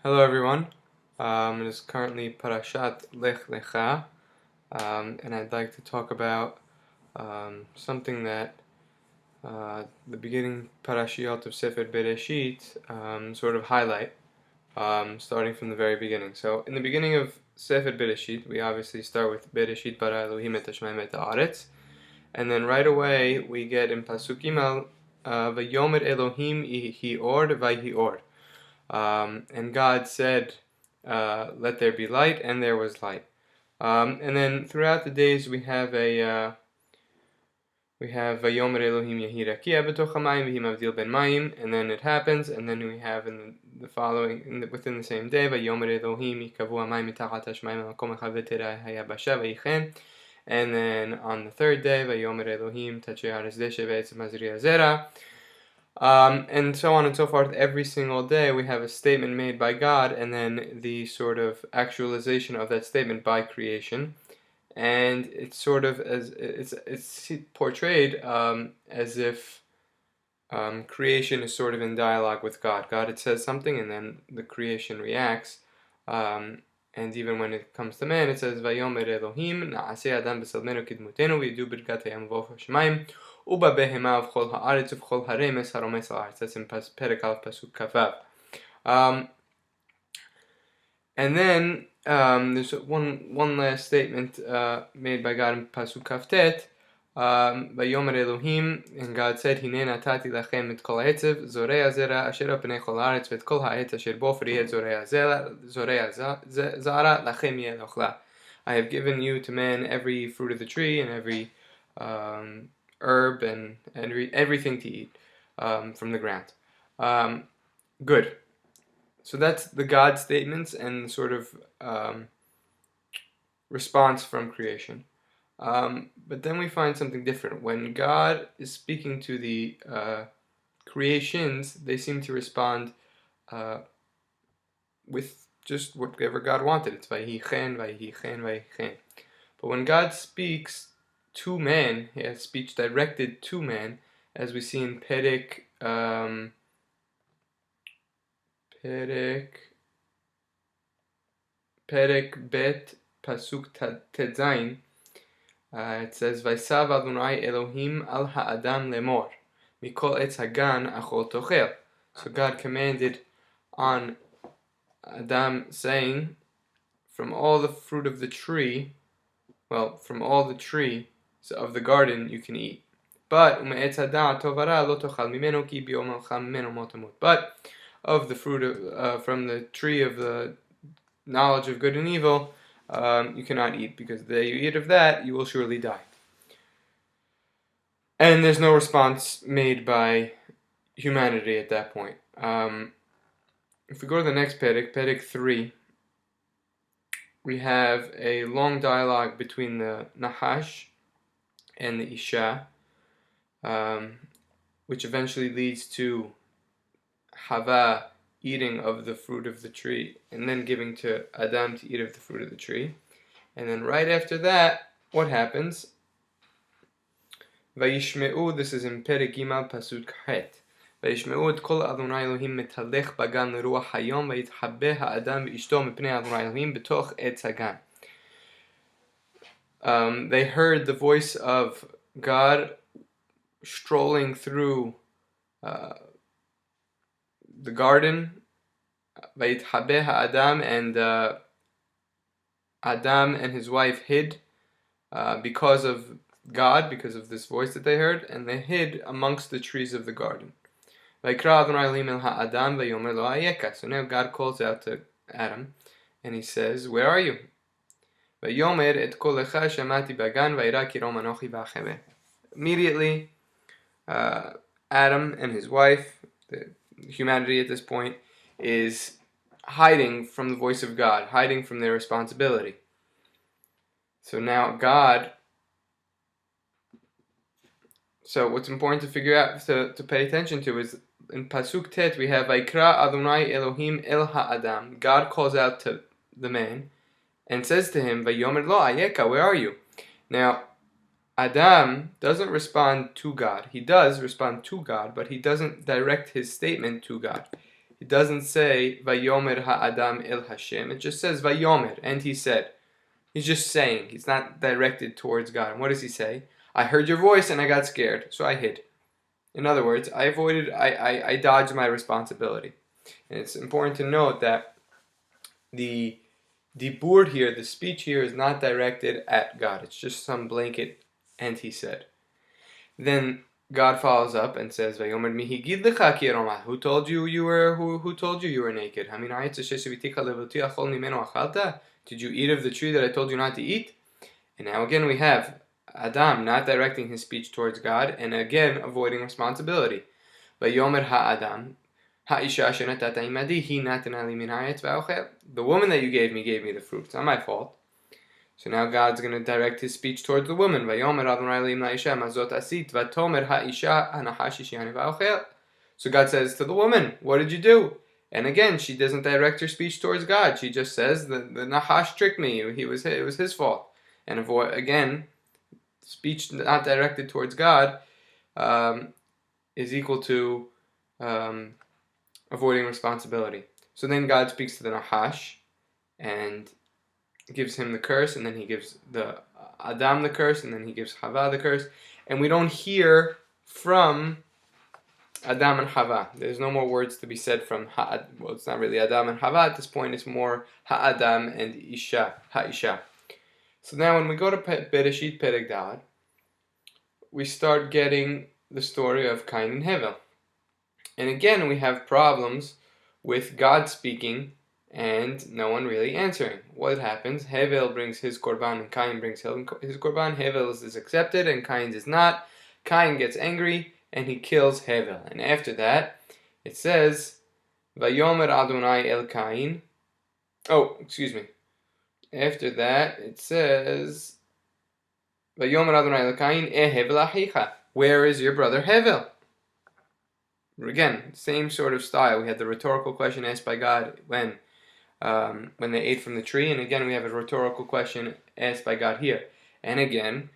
Hello everyone. It is currently Parashat Lech Lecha, and I'd like to talk about something that the beginning parashiot of Sefer Bereshit sort of highlight, starting from the very beginning. So, in the beginning of Sefer Bereshit, we obviously start with Bereshit bara Elohim et Hashemayim et haaretz, and then right away we get in Pasuk Gimel, Vayomer Elohim ihi ord vayhi ord. And God said, let there be light, and there was light. And then throughout the days we have Vayomer Elohim Yehi Rakia b'toch hamayim v'hi mavdil ben mayim, and then it happens, and then we have in the following, within the same day, Vayomer Elohim yikavu hamayim mitachat hashmayim makom echad v'terah hayabasha v'yichen, and then on the third day, Vayomer Elohim tachei haaretz deshe v'etzem hazriya zera. And so on and so forth. Every single day we have a statement made by God, and then the sort of actualization of that statement by creation. And it's sort of it's portrayed as if creation is sort of in dialogue with God. God, it says something, and then the creation reacts. And even when it comes to man, it says Vayomer Elohim na'aseh adam b'salmenu kidmutenu v'yidu birkat hayam v'of hashemayim uba behema v'chol haaretz v'chol haremes haromes haaretz. That's in Perek Aleph Pasuk Kavav. And then there's one last statement made by God in Pasuk Kaftet. Vayomer Elohim, and God said, Hinei natati lachem et kol ha'etzev zorei hazera asher al pnei chol haaretz v'et kol ha'et asher bo fri'et zorei zara lachem yeh lochla. I have given you to man every fruit of the tree and every herb and everything to eat from the ground. Good. So that's the God statements and sort of response from creation. But then we find something different. When God is speaking to the creations, they seem to respond with just whatever God wanted. It's Vayichen, Vayichen, Vayichen. But when God speaks to man, he has speech directed to man, as we see in Perek Bet Pasuk Tedzayin. It says, Vaisav Adonai Elohim al ha'adam lemor, mikol etz hagan achol tochel. So God commanded on Adam, saying, from all the fruit of the tree, from all the tree of the garden you can eat. But u'me'etz hada'at tovara lo tochal mimeno ki biyom alcha mimeno motamut. But of the fruit from the tree of the knowledge of good and evil, you cannot eat, because the day you eat of that, you will surely die. And there's no response made by humanity at that point. If we go to the next Perek 3, we have a long dialogue between the Nahash and the Isha, which eventually leads to Hava eating of the fruit of the tree, and then giving to Adam to eat of the fruit of the tree. And then right after that, what happens? Vayishme'u, this is in Perek Gimel Pasuk Het. Vayishme'u et kol Adonai Elohim metalech bagan leruach hayom vayithabeh ha'adam v'ishto mipnei Adonai Elohim b'toch etz hagan. They heard the voice of God strolling through the garden, Vayithabeh ha'adam, and Adam and his wife hid because of God, because of this voice that they heard, and they hid amongst the trees of the garden. Vayikra Adonai Elohim el ha'adam vayomer lo ayeka. So now God calls out to Adam, and he says, where are you? Vayomer et kolecha shamati bagan vayira ki rom anochi v'acheve. Immediately, Adam and his wife, humanity at this point, is hiding from the voice of God, hiding from their responsibility. So now so what's important to figure out, to pay attention to, is in Pasuk Tet we have Vaikra Adonai Elohim El Ha'adam. God calls out to the man and says to him, Vayomer lo ayeka, where are you? Now, Adam doesn't respond to God. He does respond to God, but he doesn't direct his statement to God. It doesn't say Vayomer ha'adam el Hashem. It just says Vayomer, and he said. He's just saying. He's not directed towards God. And what does he say? I heard your voice and I got scared, so I hid. In other words, I dodged my responsibility. And it's important to note that the dibur here, the speech here, is not directed at God. It's just some blanket, and he said. Then God follows up and says, "Vayomer mi higid lecha ki eromah." Who told you you were naked? Did you eat of the tree that I told you not to eat? And now again we have Adam not directing his speech towards God, and again avoiding responsibility. Vayomer ha'adam ha'isha shenatata imadi hi natana li min ha'etz va'ochel. The woman that you gave me the fruit. It's not my fault. So now God's going to direct his speech towards the woman. So God says to the woman, what did you do? And again, she doesn't direct her speech towards God. She just says, the Nahash tricked me. It was his fault. And again, speech not directed towards God is equal to avoiding responsibility. So then God speaks to the Nahash and gives him the curse, and then he gives the Adam the curse, and then he gives Hava the curse, and we don't hear from Adam and Hava. There's no more words to be said from well, it's not really Adam and Hava at this point. It's more Ha'adam and Ha'isha. So now when we go to Bereshit Perek Dal, we start getting the story of Cain and Hevel, and again we have problems with God speaking and no one really answering. What happens? Hevel brings his korban and Cain brings his korban. Hevel's is accepted and Cain's is not. Cain gets angry and he kills Hevel. And after that, it says, Vayomer Adonai el Cain. Oh, excuse me. After that, it says, Vayomer Adonai el Cain Hevel achicha. Where is your brother Hevel? Again, same sort of style. We had the rhetorical question asked by God when they ate from the tree, and again we have a rhetorical question asked by God here. And again,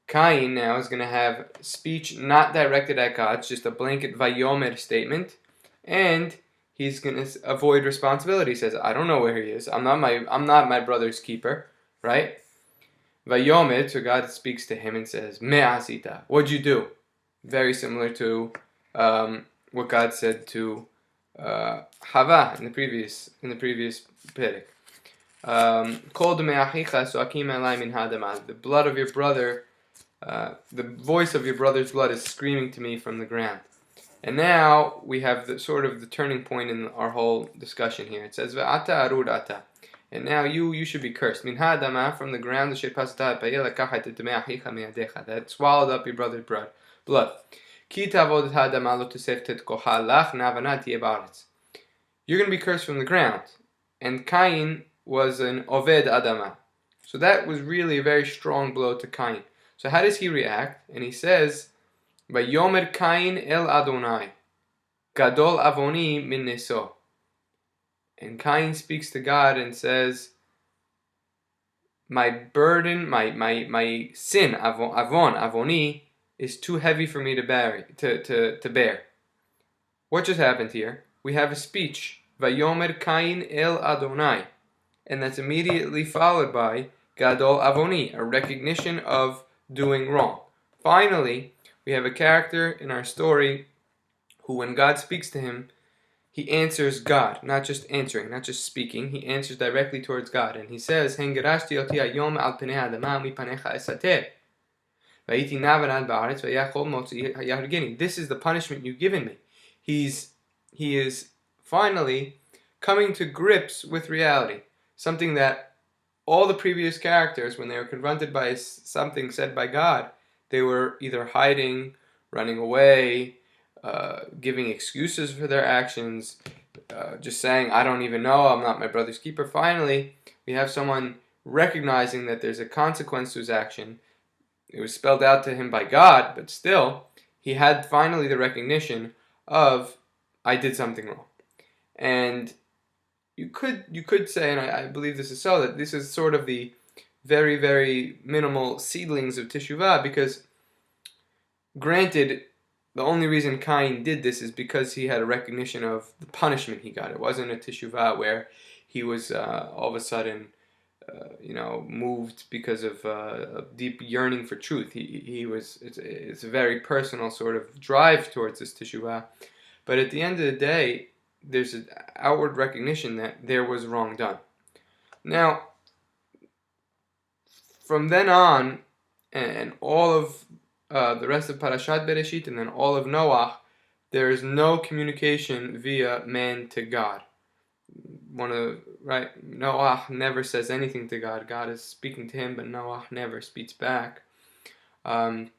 Cain now is going to have speech not directed at God, it's just a blanket Vayomer statement, and he's going to avoid responsibility. He says, I don't know where he is. I'm not my brother's keeper, right? Vayomer, so God speaks to him and says, Me asita, what'd you do? Very similar to what God said to Hava in the previous perek. The blood of your brother, the voice of your brother's blood is screaming to me from the ground. And now we have the turning point in our whole discussion here. It says Ve'ata arud ata. And now you should be cursed. Min ha'adama, from the ground that swallowed up your brother's blood. You're going to be cursed from the ground. And Cain was an Oved Adama. So that was really a very strong blow to Cain. So how does he react? And he says, Vayomer Cain el Adonai, Gadol avoni min neso. And Cain speaks to God and says, my burden, my sin, avoni, is too heavy for me to bear. What just happened here? We have a speech, Vayomer Cain el Adonai, and that's immediately followed by Gadol Avoni, a recognition of doing wrong. Finally, we have a character in our story who, when God speaks to him, he answers God, not just answering, not just speaking. He answers directly towards God, and he says, Hengerashti oti hayom al penei adama mipanecha esater. This is the punishment you've given me. He is finally coming to grips with reality. Something that all the previous characters, when they were confronted by something said by God, they were either hiding, running away, giving excuses for their actions, just saying, I don't even know, I'm not my brother's keeper. Finally, we have someone recognizing that there's a consequence to his action. It was spelled out to him by God, but still, he had finally the recognition of, I did something wrong. And you could say, and I believe this is so, that this is sort of the very, very minimal seedlings of Teshuvah, because granted, the only reason Cain did this is because he had a recognition of the punishment he got. It wasn't a teshuvah where he was all of a sudden, moved because of a deep yearning for truth. He was. It's a very personal sort of drive towards this teshuvah. But at the end of the day, there's an outward recognition that there was wrong done. Now, from then on, and all of the rest of Parashat Bereshit, and then all of Noach, there is no communication via man to God. Noach never says anything to God. God is speaking to him, but Noach never speaks back. And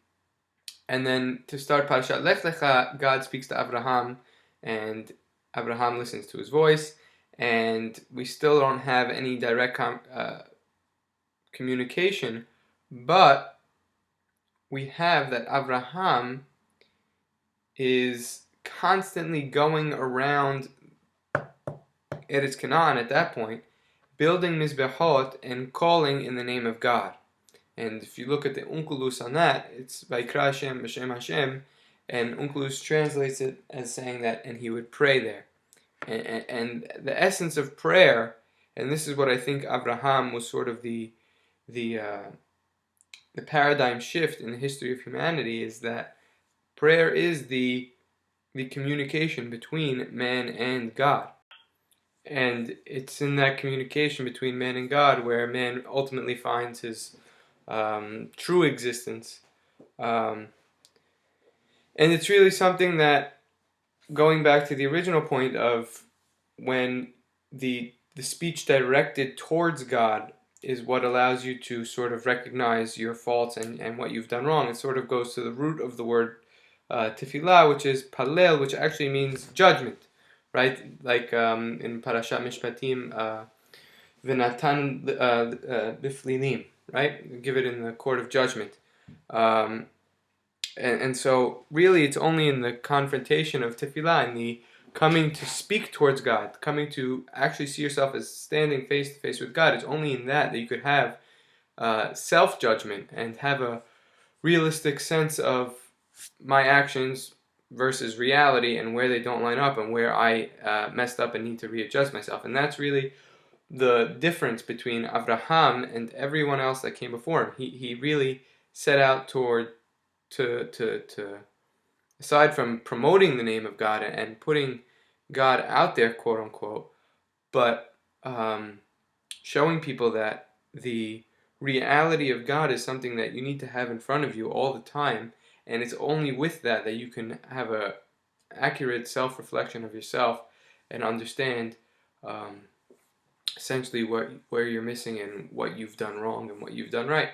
then to start Parashat Lech Lecha, God speaks to Abraham, and Abraham listens to his voice, and we still don't have any direct communication, but we have that Abraham is constantly going around Eretz Canaan at that point, building Mizbechot and calling in the name of God. And if you look at the Onkelos on that, it's Vaikra Hashem B'Shem Hashem, and Onkelos translates it as saying that, and he would pray there. And the essence of prayer, and this is what I think Abraham was sort of the paradigm shift in the history of humanity, is that prayer is the communication between man and God. And it's in that communication between man and God where man ultimately finds his true existence. And it's really something that, going back to the original point of when the speech directed towards God is what allows you to sort of recognize your faults and what you've done wrong. It sort of goes to the root of the word tefillah, which is palel, which actually means judgment, right? Like in Parashat Mishpatim, v'natan biflilim, right? Give it in the court of judgment. And so really it's only in the confrontation of tefillah, in the coming to speak towards God, coming to actually see yourself as standing face to face with God, it's only in that you could have self-judgment and have a realistic sense of my actions versus reality and where they don't line up and where I messed up and need to readjust myself. And that's really the difference between Abraham and everyone else that came before him. He really set out to aside from promoting the name of God and putting God out there, quote unquote, but showing people that the reality of God is something that you need to have in front of you all the time, and it's only with that you can have a accurate self-reflection of yourself and understand essentially where you're missing and what you've done wrong and what you've done right.